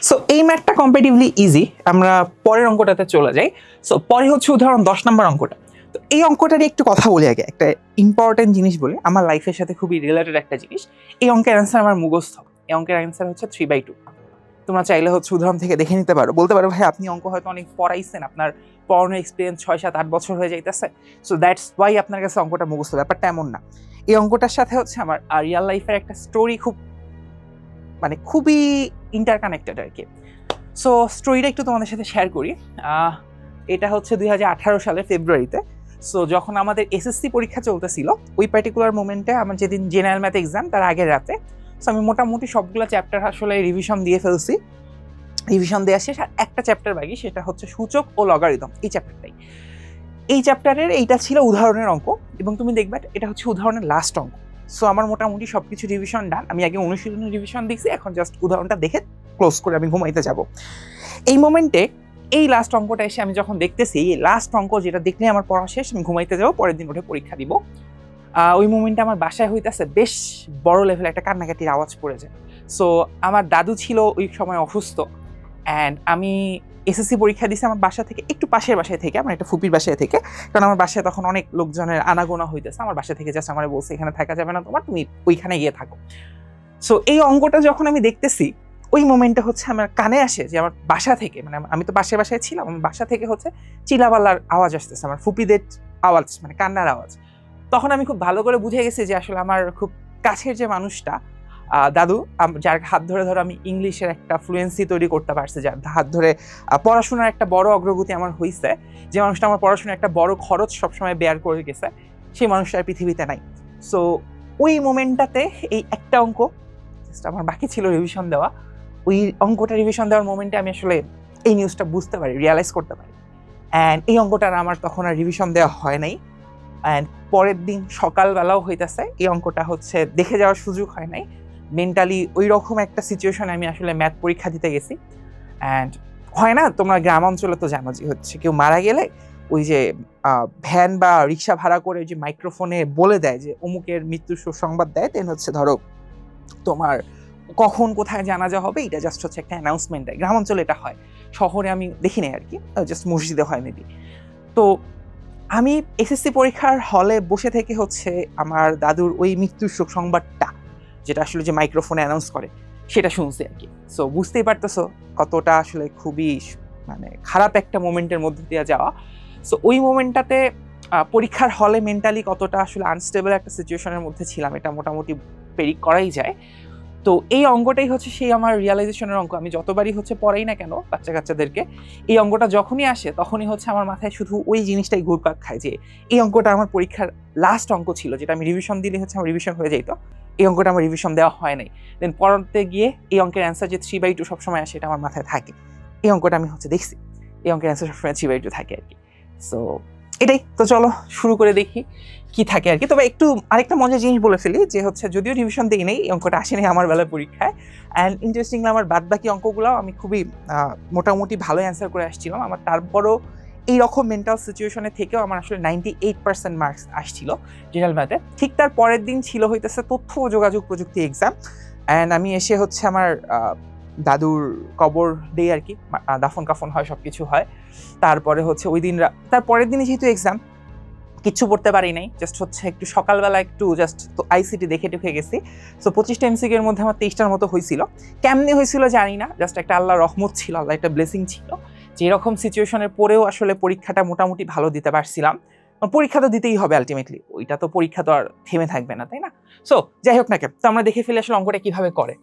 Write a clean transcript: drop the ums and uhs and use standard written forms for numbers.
So এই ম্যাথটা comparatively easy, আমরা পরের অঙ্কটাতে চলে যাই। সো পরে হচ্ছে উদাহরণ 10 নম্বর অঙ্কটা। তো এই অঙ্কটারই একটু কথা বলি আগে, একটা ইম্পর্টেন্ট জিনিস বলি, আমার লাইফের সাথে খুবই রিলেটেড একটা জিনিস। এই অঙ্কের অ্যান্সার আমার মুখস্থ, এই অঙ্কের অ্যান্সার হচ্ছে 3/2। তোমরা চাইলে হচ্ছে উদাহরণ থেকে দেখে নিতে পারো, বলতে পারো ভাই আপনি অঙ্ক হয়তো অনেক পড়াইছেন, আপনার পড়ানোর এক্সপিরিয়েন্স 6, 7, 8 বছর হয়ে যাইতেছে, সো দ্যাটস ওয়াই আপনার কাছে অঙ্কটা মুখস্থ। ব্যাপারটা এমন না। এই অঙ্কটার সাথে হচ্ছে আমার রিয়াল লাইফের একটা স্টোরি খুবই ইন্টারকানেক্টেড আর কি। সো স্টোরিটা একটু তোমাদের সাথে শেয়ার করি। এটা হচ্ছে 2018 সালের ফেব্রুয়ারিতে। সো যখন আমাদের এসএসসি পরীক্ষা চলতেছিল, ওই পার্টিকুলার মোমেন্টে আমার যেদিন জেনারেল ম্যাথ এক্সাম, তার আগের রাতে সো আমি মোটামুটি সবগুলো চ্যাপ্টার আসলে রিভিশন দিয়ে ফেলছি। রিভিশন দেওয়া শেষ, আর একটা চ্যাপ্টার বাকি, সেটা হচ্ছে সূচক ও লগারিদম। এই চ্যাপ্টারটাই, এই চ্যাপ্টারের এইটা ছিল উদাহরণের অঙ্ক, এবং তুমি দেখবে এটা হচ্ছে উদাহরণের লাস্ট অঙ্ক। সো আমার মোটামুটি সবকিছু রিভিশন ডান। আমি আগে অনুশীলনের রিভিশন দিচ্ছি, এখন জাস্ট উদাহরণটা দেখে ক্লোজ করে আমি ঘুমাইতে যাব। এই মোমেন্টে এই লাস্ট অঙ্কটা এসে আমি যখন দেখতেছি, এই লাস্ট অঙ্ক যেটা দেখলে আমার পড়া শেষ, আমি ঘুমাইতে যাবো, পরের দিন উঠে পরীক্ষা দিব। ওই মোমেন্টে আমার বাসায় হইতেছে বেশ বড় লেভেলে একটা কান্নাকাটির আওয়াজ পড়ে যায়। সো আমার দাদু ছিল ওই সময় অসুস্থ, অ্যান্ড আমি এসএসসি পরীক্ষা দিয়েছি আমার বাসা থেকে একটু পাশের বাসায় থেকে, আমার একটা ফুপির বাসায় থেকে, কারণ আমার বাসায় তখন অনেক লোকজনের আনাগোনা হইতেছে। আমার বাসা থেকে জাস্ট আমার বলছে এখানে থাকা যাবে না তোমার, তুমি ওইখানে গিয়ে থাকো। সো এই অঙ্কটা যখন আমি দেখতেছি, ওই মোমেন্টে হচ্ছে আমার কানে আসে যে আমার বাসা থেকে, মানে আমি তো বাসায় ছিলাম, আমার বাসা থেকে হচ্ছে চিল্লাপাল্লার আওয়াজ আসতেছে, আমার ফুপিদের আওয়াজ, মানে কান্নার আওয়াজ। তখন আমি খুব ভালো করে বুঝে গেছি যে আসলে আমার খুব কাছের যে মানুষটা, দাদু, যার হাত ধরে আমি ইংলিশের একটা ফ্লুয়েন্সি তৈরি করতে পারছি, যার হাত ধরে পড়াশোনার একটা বড় অগ্রগতি আমার হয়েছে, যে মানুষটা আমার পড়াশোনার একটা বড় খরচ সবসময় বেয়ার করে গেছে, সেই মানুষটা আর পৃথিবীতে নাই। সো ওই মোমেন্টটাতে এই একটা অঙ্ক আমার বাকি ছিল রিভিশন দেওয়া, ওই অঙ্কটা রিভিশন দেওয়ার মোমেন্টে আমি আসলে এই নিউজটা বুঝতে পারি, রিয়ালাইজ করতে পারি। অ্যান্ড এই অঙ্কটার আমার তখন আর রিভিশন দেওয়া হয় নাই। অ্যান্ড পরের দিন সকালবেলাও হইতেছে, এই অঙ্কটা হচ্ছে দেখে যাওয়ার সুযোগ হয় নাই। মেন্টালি ওই রকম একটা সিচুয়েশনে আমি আসলে ম্যাথ পরীক্ষা দিতে গেছি। অ্যান্ড হয় না, তোমরা গ্রাম অঞ্চলে তো জানো যে হচ্ছে কেউ মারা গেলে ওই যে ভ্যান বা রিক্সা ভাড়া করে যে মাইক্রোফোনে বলে দেয় যে অমুকের মৃত্যুর সংবাদ দেয়, দেন হচ্ছে ধরো তোমার কখন কোথায় জানাজা হবে, এটা জাস্ট হচ্ছে একটা অ্যানাউন্সমেন্ট দেয়। গ্রাম অঞ্চলে এটা হয়, শহরে আমি দেখি নাই আর কি, জাস্ট মসজিদে হয় মেবি। তো আমি এসএসসি পরীক্ষার হলে বসে থেকে হচ্ছে আমার দাদুর ওই মৃত্যুর শোক সংবাদটা, যেটা আসলে যে মাইক্রোফোনে অ্যানাউন্স করে, সেটা শুনছি আর কি। সো বুঝতেই পারতেছো কতটা আসলে খুবই খারাপ একটা মোমেন্টের মধ্যে দিয়ে যাওয়া। সো ওই মোমেন্টটাতে পরীক্ষার হলে মেন্টালি কতটা আসলে আনস্টেবল একটা সিচুয়েশনের মধ্যে ছিলাম, এটা মোটামুটি প্রেডিক্ট করাই যায়। তো এই অঙ্কটাই হচ্ছে সেই আমার রিয়ালাইজেশনের অঙ্ক। আমি যতবারই হচ্ছে পড়াই না কেন কাচ্চাদেরকে, এই অঙ্কটা যখনই আসে তখনই হচ্ছে আমার মাথায় শুধু ওই জিনিসটাই ঘুরপাক খায় যে এই অঙ্কটা আমার পরীক্ষার লাস্ট অঙ্ক ছিল, যেটা আমি রিভিশন দিলে হচ্ছে আমার রিভিশন হয়ে যেত। এই অঙ্কটা আমার রিভিশন দেওয়া হয় নাই, দেন পড়াতে গিয়ে এই অঙ্কের অ্যান্সার যে 3/2 সবসময় আসে, এটা আমার মাথায় থাকে। এই অঙ্কটা আমি হচ্ছে দেখছি, এই অঙ্কের অ্যান্সার সবসময় 3/2 থাকে আর কি। সো এটাই তো, চলো শুরু করে দেখি কি থাকে আর কি। তবে একটু আরেকটা মজার জিনিস বলে ফেলি, যে হচ্ছে যদিও রিভিশন দিই নেই, এই অঙ্কটা আসেনি আমার বেলায় পরীক্ষায়। অ্যান্ড ইন্টারেস্টিংলি আমার বাদ বাকি অঙ্কগুলো আমি খুবই মোটামুটি ভালো অ্যান্সার করে আসছিলাম। আমার তারপরও এইরকম মেন্টাল সিচুয়েশনে থেকেও আমার আসলে 98% মার্কস আসছিল জেনারেল ম্যাথে। ঠিক তার পরের দিন ছিল হইতেছে তথ্য ও যোগাযোগ প্রযুক্তি এক্সাম। অ্যান্ড আমি এসে হচ্ছে আমার দাদুর কবর দেই আর কি, দাফন কাফন হয়, সব কিছু হয়। তারপরে হচ্ছে ওই দিন তার পরের দিনে যেহেতু এক্সাম, কিচ্ছু পড়তে পারি নাই, জাস্ট হচ্ছে একটু সকালবেলা একটু জাস্ট তো আইসিটি দেখে টেখে গেছি। সো 25টা এমসিকিউর মধ্যে আমার 23টার মতো হয়েছিল। কেমনি হয়েছিল জানি না, জাস্ট একটা আল্লাহর রহমত ছিল, আল্লাহ একটা ব্লেসিং ছিল, যে এরকম সিচুয়েশনের পরেও আসলে পরীক্ষাটা মোটামুটি ভালো দিতে পারছিলাম। পরীক্ষা তো দিতেই হবে আলটিমেটলি, ওইটা তো পরীক্ষা তো আর থেমে থাকবে না, তাই না? সো যাই হোক না কেন, তো আমরা দেখে ফেলি আসলে অঙ্কটা কিভাবে করে।